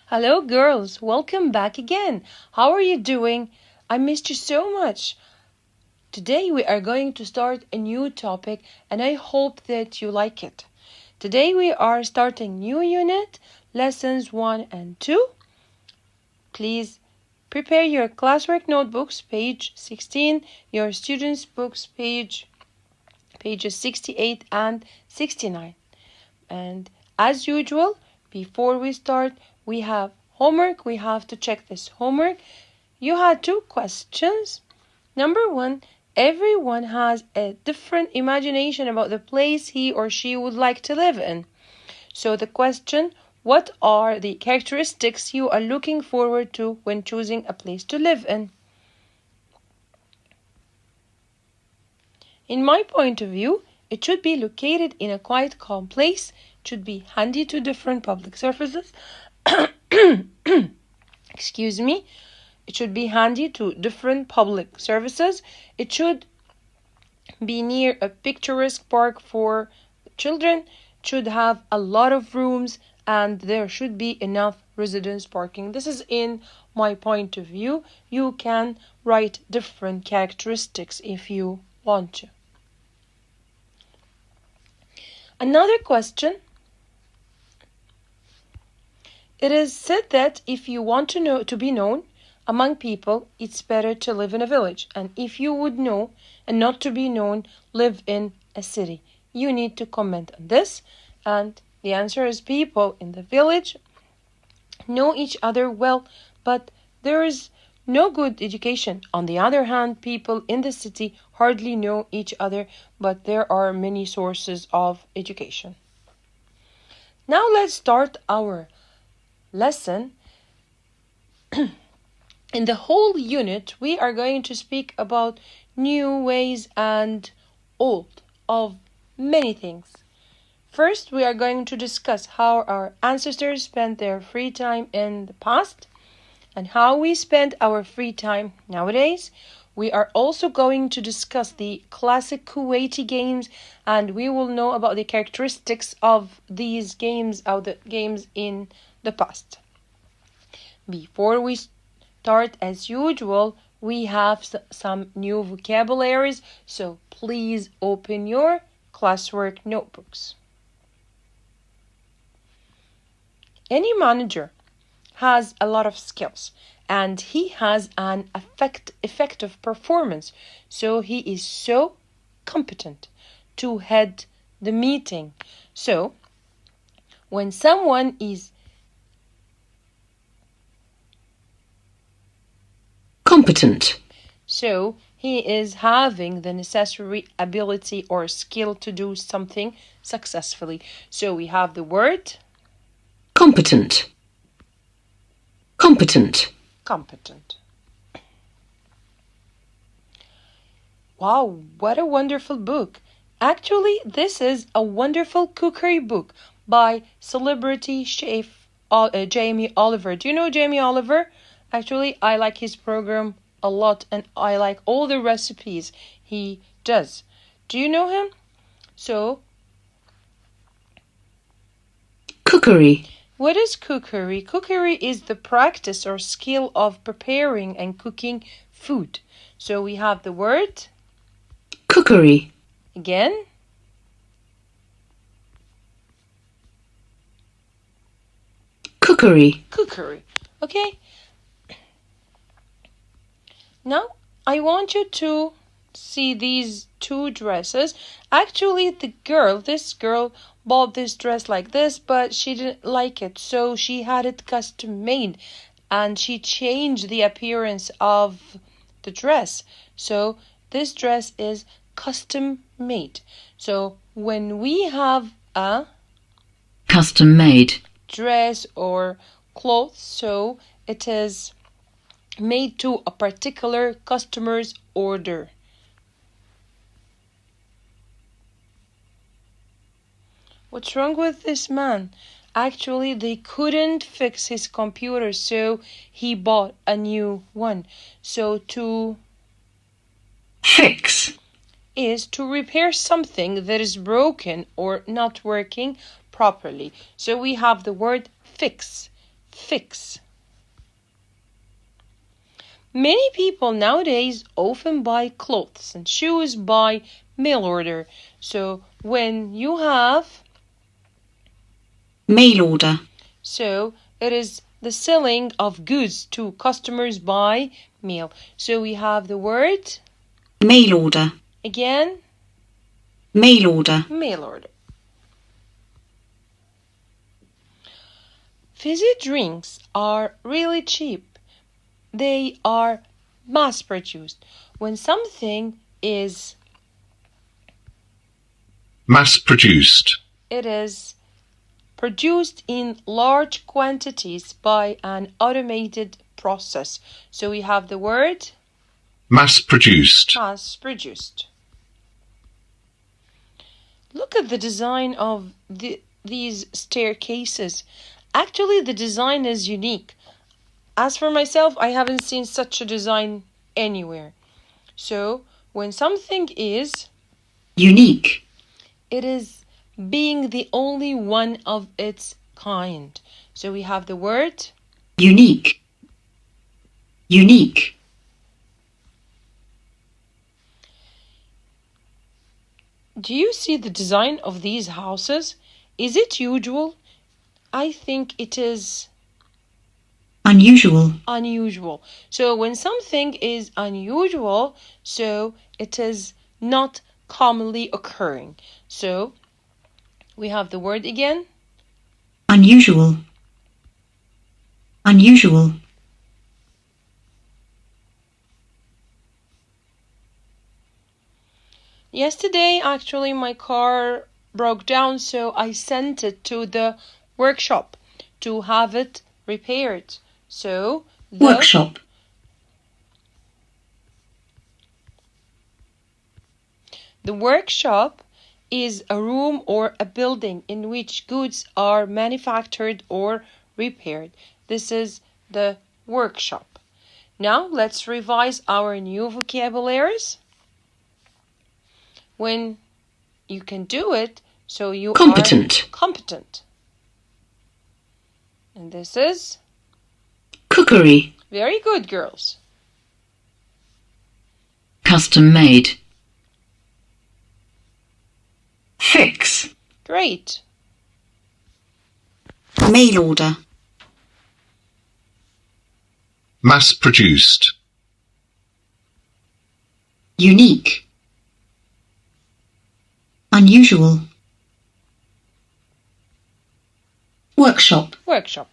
Hello, girls. Welcome back again. How are you doing? I missed you so much. Today we are going to start a new topic and I hope that you like it. Today we are starting new unit, lessons 1 and 2. Please prepare your classwork notebooks, page 16, your students' books, pages 68 and 69. And as usual, before we start, we have homework. We have to check this homework. You had 2 questions. Number 1, everyone has a different imagination about the place he or she would like to live in. So the question, what are the characteristics you are looking forward to when choosing a place to live in? In my point of view, it should be located in a quite calm place. It should be handy to different public services. Excuse me. It should be handy to different public services. It should be near a picturesque park for children. It should have a lot of rooms and there should be enough residence parking. This is in my point of view. You can write different characteristics if you want to. Another question. It is said that if you want to be known among people, it's better to live in a village. And if you would know and not to be known, live in a city. You need to comment on this. And the answer is people in the village know each other well, but there is no good education. On the other hand, people in the city hardly know each other, but there are many sources of education. Now let's start our lesson. In the whole unit, we are going to speak about new ways and old of many things. First, we are going to discuss how our ancestors spent their free time in the past and how we spend our free time nowadays. We are also going to discuss the classic Kuwaiti games and we will know about the characteristics of these games, in the past. Before we start, as usual, we have some new vocabularies, so please open your classwork notebooks. Any manager has a lot of skills and he has an effective performance, so he is so competent to head the meeting. So when someone is competent, so he is having the necessary ability or skill to do something successfully. So we have the word competent. Wow, what a wonderful book. Actually, this is a wonderful cookery book by celebrity chef Jamie Oliver. Do you know Jamie Oliver? Actually, I like his program a lot and I like all the recipes he does. Do you know him? So, cookery. What is cookery? Cookery is the practice or skill of preparing and cooking food. So we have the word cookery. Again. Cookery. Okay. Now, I want you to see these 2 dresses. Actually, this girl bought this dress like this, but she didn't like it, so she had it custom made and she changed the appearance of the dress. So this dress is custom made. So when we have a custom made dress or clothes, so it is made to a particular customer's order. What's wrong with this man? Actually, they couldn't fix his computer, so he bought a new one. So to fix is to repair something that is broken or not working properly. So we have the word fix. fix. Many people nowadays often buy clothes and shoes by mail order. So when you have mail order, so it is the selling of goods to customers by mail. So we have the word mail order, again, mail order. mail order. Fizzy drinks are really cheap. They are mass produced. When something is mass produced, it is produced in large quantities by an automated process. So we have the word mass produced, mass produced. Look at the design of these staircases. Actually, the design is unique. As for myself, I haven't seen such a design anywhere. So, when something is unique, it is being the only one of its kind. So we have the word unique, unique. Do you see the design of these houses? Is it usual? I think it is unusual, unusual. So when something is unusual, so it is not commonly occurring. So we have the word again. Unusual, unusual. Yesterday, actually, my car broke down, so I sent it to the workshop to have it repaired. So the Workshop, the workshop is a room or a building in which goods are manufactured or repaired. This is the workshop. Now let's revise our new vocabularies. When you can do it, so you competent, are competent. And this is cookery, very good, girls. custom made, fix, Great. mail order, mass produced, unique, unusual, workshop, Workshop.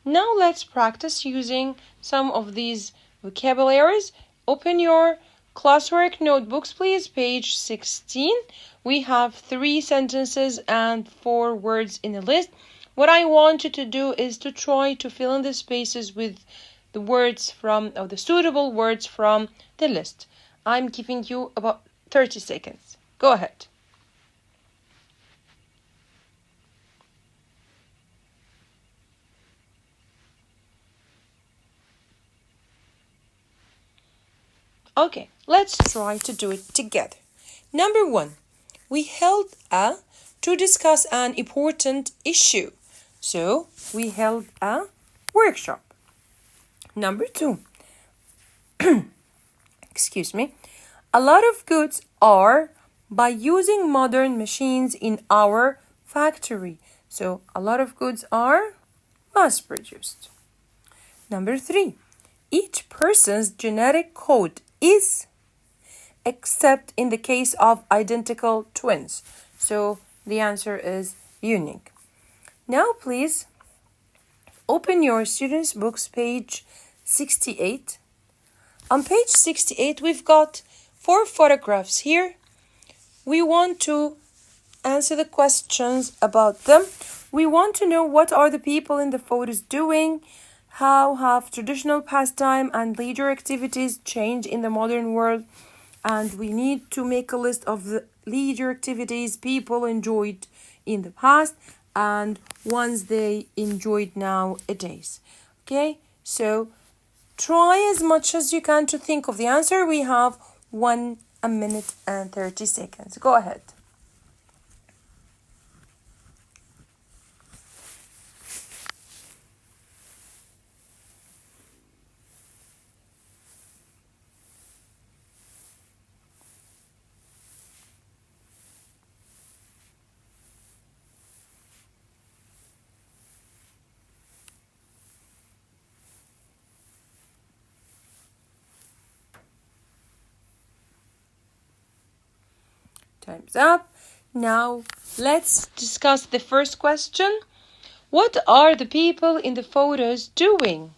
Now let's practice using some of these vocabularies. Open your classwork notebooks, please, page 16. We have 3 sentences and 4 words in the list. What I want you to do is to try to fill in the spaces with the words from, or the suitable words from the list. I'm giving you about 30 seconds. Go ahead. Okay, let's try to do it together. Number 1, we held to discuss an important issue. So, we held a workshop. Number 2, excuse me, a lot of goods are by using modern machines in our factory. So, a lot of goods are mass produced. Number 3, each person's genetic code is except in the case of identical twins. So the answer is unique. Now please open your students' books, page 68. On page 68, we've got 4 photographs here. We want to answer the questions about them. We want to know what are the people in the photos doing, how have traditional pastime and leisure activities changed in the modern world, and we need to make a list of the leisure activities people enjoyed in the past and ones they enjoyed nowadays. Okay, so try as much as you can to think of the answer. We have 1 minute and 30 seconds. Go ahead. Time's up. Now let's discuss the first question. What are the people in the photos doing?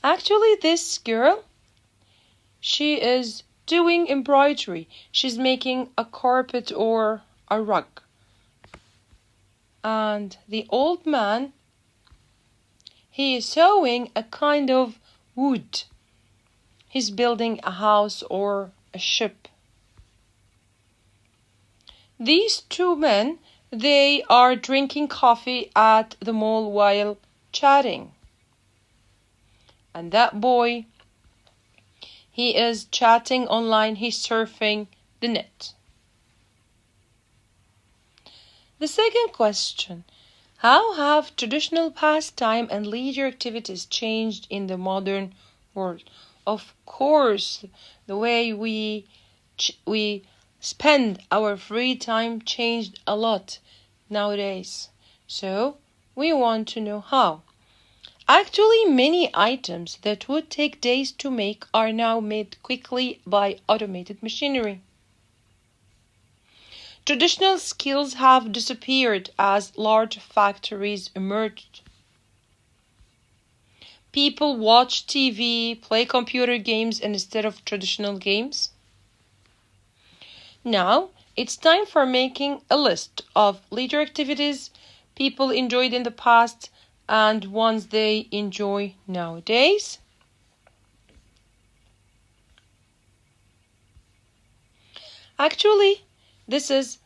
Actually, this girl, she is doing embroidery. She's making a carpet or a rug. And the old man, he is sewing a kind of wood. He's building a house or a ship. These two men, they are drinking coffee at the mall while chatting. And that boy, he is chatting online, he's surfing the net. The second question, how have traditional pastime and leisure activities changed in the modern world? Of course, the way we spend our free time changed a lot nowadays. So, we want to know how. Actually, many items that would take days to make are now made quickly by automated machinery. Traditional skills have disappeared as large factories emerged. People watch TV, play computer games instead of traditional games. Now, it's time for making a list of leisure activities people enjoyed in the past and ones they enjoy nowadays. Actually, this is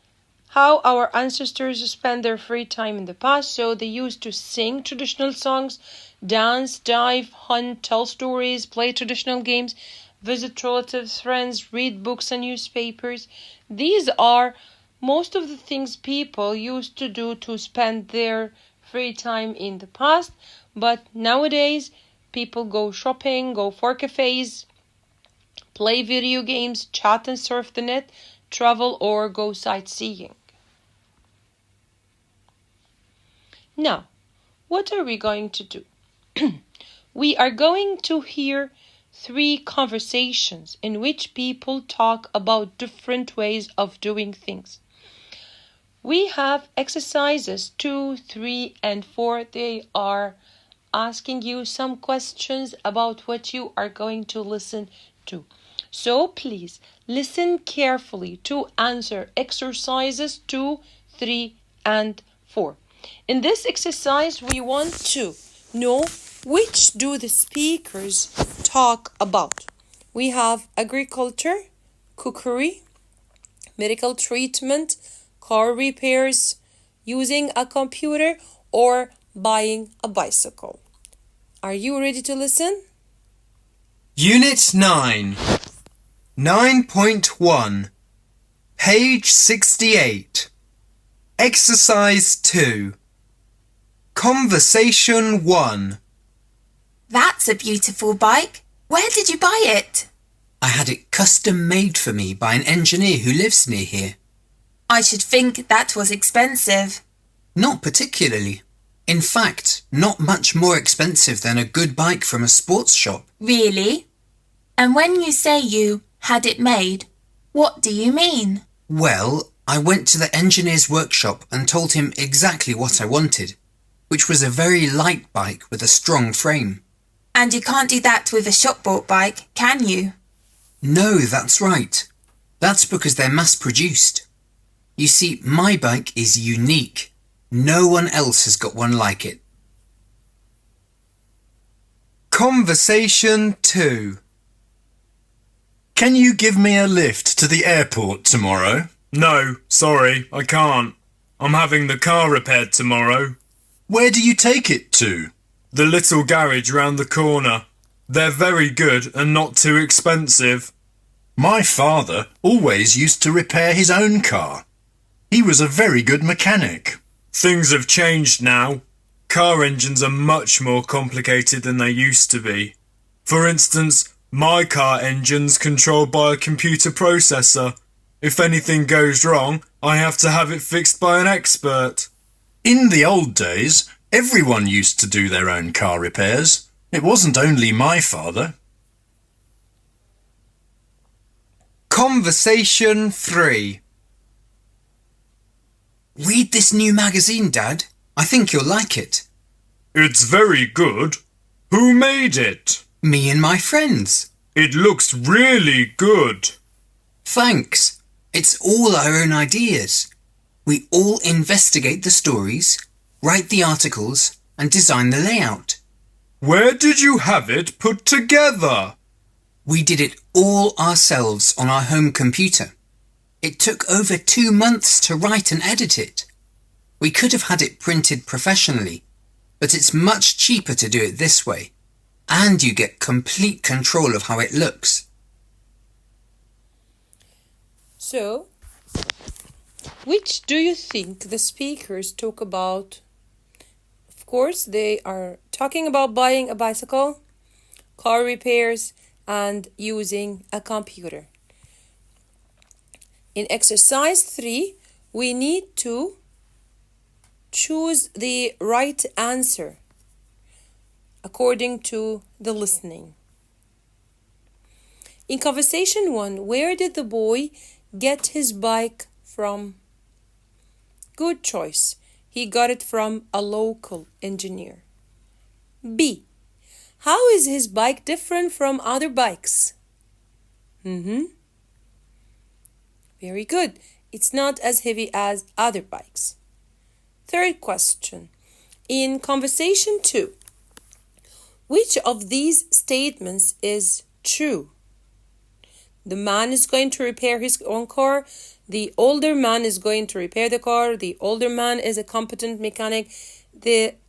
how our ancestors spent their free time in the past. So they used to sing traditional songs, dance, dive, hunt, tell stories, play traditional games, visit relatives, friends, read books and newspapers. These are most of the things people used to do to spend their free time in the past. But nowadays, people go shopping, go for cafes, play video games, chat and surf the net, travel or go sightseeing. Now, what are we going to do? We are going to hear 3 conversations in which people talk about different ways of doing things. We have exercises 2, 3, and 4. They are asking you some questions about what you are going to listen to. So please listen carefully to answer exercises 2, 3, and 4. In this exercise, we want to know which do the speakers talk about. We have agriculture, cookery, medical treatment, car repairs, using a computer, or buying a bicycle. Are you ready to listen? Unit 9. 9.1. Page 68. Exercise 2. Conversation 1. That's a beautiful bike. Where did you buy it? I had it custom made for me by an engineer who lives near here. I should think that was expensive. Not particularly. In fact, not much more expensive than a good bike from a sports shop. Really? And when you say you had it made, what do you mean? Well, I went to the engineer's workshop and told him exactly what I wanted, which was a very light bike with a strong frame. And you can't do that with a shop-bought bike, can you? No, that's right. That's because they're mass-produced. You see, my bike is unique. No one else has got one like it. Conversation 2. Can you give me a lift to the airport tomorrow? No, sorry, I can't. I'm having the car repaired tomorrow. Where do you take it to? The little garage round the corner. They're very good and not too expensive. My father always used to repair his own car. He was a very good mechanic. Things have changed now. Car engines are much more complicated than they used to be. For instance, my car engine's controlled by a computer processor. If anything goes wrong, I have to have it fixed by an expert. In the old days, everyone used to do their own car repairs. It wasn't only my father. Conversation 3. Read this new magazine, Dad. I think you'll like it. It's very good. Who made it? Me and my friends. It looks really good. Thanks. It's all our own ideas. We all investigate the stories, write the articles, and design the layout. Where did you have it put together? We did it all ourselves on our home computer. It took over 2 months to write and edit it. We could have had it printed professionally, but it's much cheaper to do it this way, and you get complete control of how it looks. So, which do you think the speakers talk about? Of course, they are talking about buying a bicycle, car repairs, and using a computer. In exercise 3, we need to choose the right answer according to the listening. In conversation 1, where did the boy get his bike from? Good choice. He got it from a local engineer. B. How is his bike different from other bikes? Very good. It's not as heavy as other bikes. Third question. In conversation 2, which of these statements is true? The man is going to repair his own car. The older man is going to repair the car. The older man is a competent mechanic.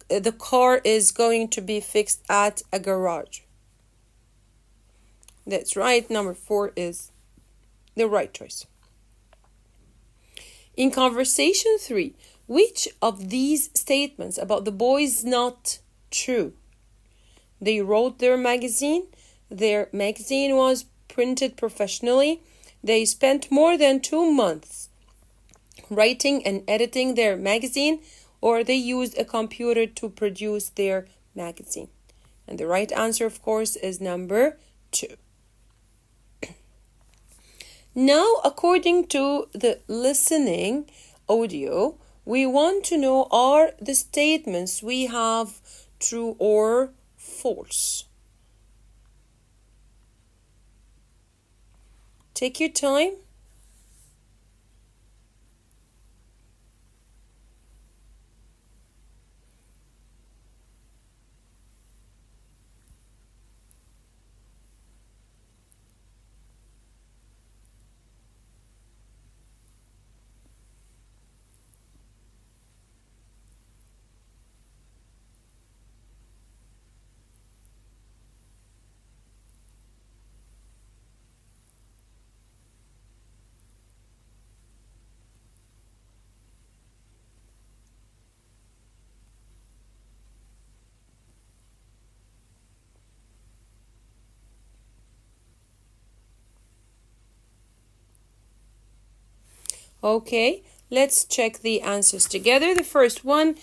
The car is going to be fixed at a garage. That's right. Number 4 is the right choice. In conversation 3, which of these statements about the boy is not true? They wrote their magazine. Their magazine was printed professionally. They spent more than 2 months writing and editing their magazine, or they used a computer to produce their magazine. And the right answer, of course, is number 2. Now, according to the listening audio, we want to know, are the statements we have true or false? Take your time. Okay, let's check the answers together. The first one,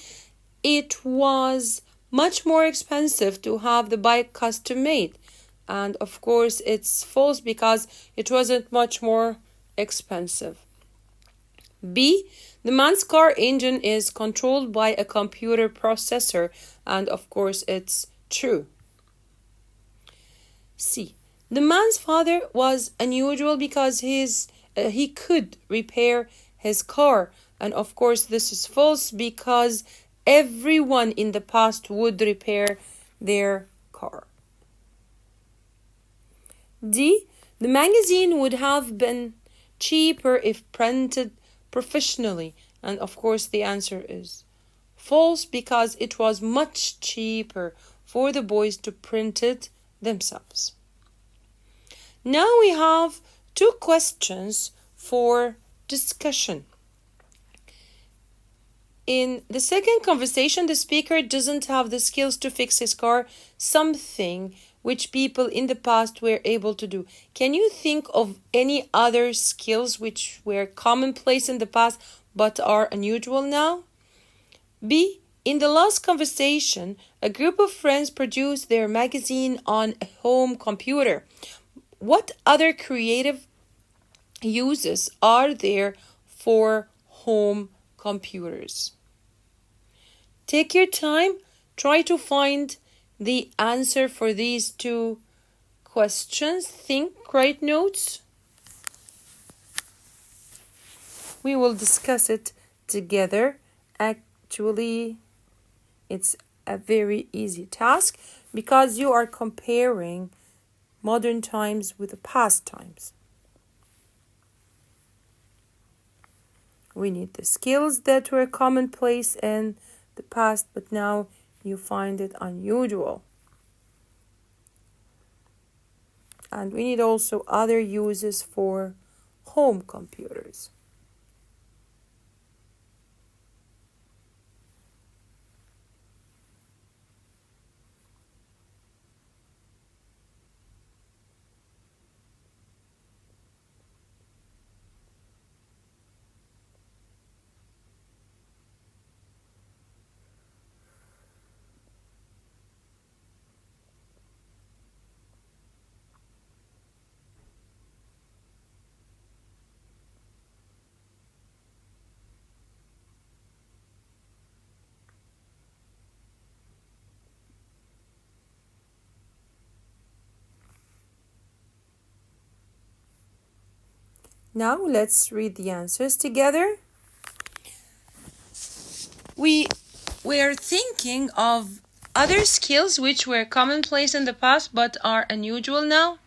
it was much more expensive to have the bike custom made. And of course, it's false because it wasn't much more expensive. B, the man's car engine is controlled by a computer processor. And of course, it's true. C, the man's father was unusual because he could repair his car. And of course, this is false because everyone in the past would repair their car. D, the magazine would have been cheaper if printed professionally. And of course, the answer is false because it was much cheaper for the boys to print it themselves. Now we have 2 questions for discussion. In the second conversation, the speaker doesn't have the skills to fix his car, something which people in the past were able to do. Can you think of any other skills which were commonplace in the past but are unusual now? B, in the last conversation, a group of friends produced their magazine on a home computer. What other creative uses are there for home computers? Take your time, try to find the answer for these two questions. Think, write notes. We will discuss it together. Actually, it's a very easy task because you are comparing modern times with the past times. We need the skills that were commonplace in the past, but now you find it unusual. And we need also other uses for home computers. Now let's read the answers together. We were thinking of other skills which were commonplace in the past but are unusual now.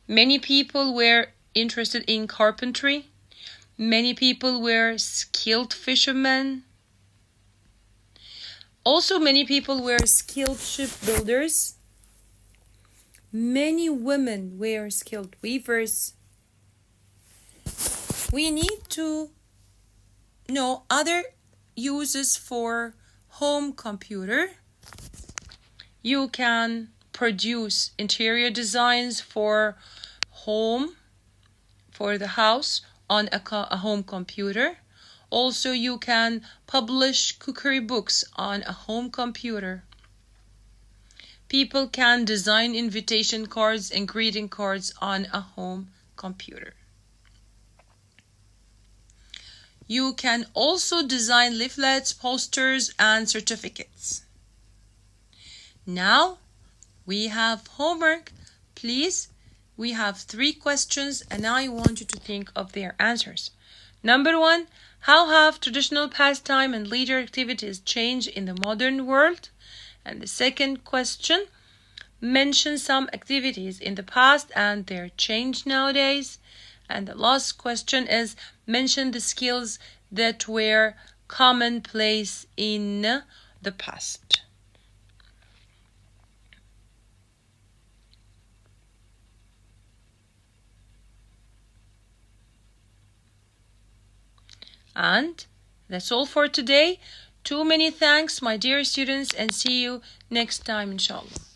Many people were interested in carpentry. Many people were skilled fishermen. Also, many people were skilled shipbuilders. Many women were skilled weavers. We need to know other uses for home computer. You can produce interior designs for home, for the house on a home computer. Also, you can publish cookery books on a home computer. People can design invitation cards and greeting cards on a home computer. You can also design leaflets, posters, and certificates. Now, we have homework. Please, we have 3 questions and I want you to think of their answers. Number 1, how have traditional pastime and leisure activities changed in the modern world? And the second question, mention some activities in the past and their change nowadays. And the last question is, mention the skills that were commonplace in the past. And that's all for today. Too many thanks, my dear students, and see you next time, inshallah.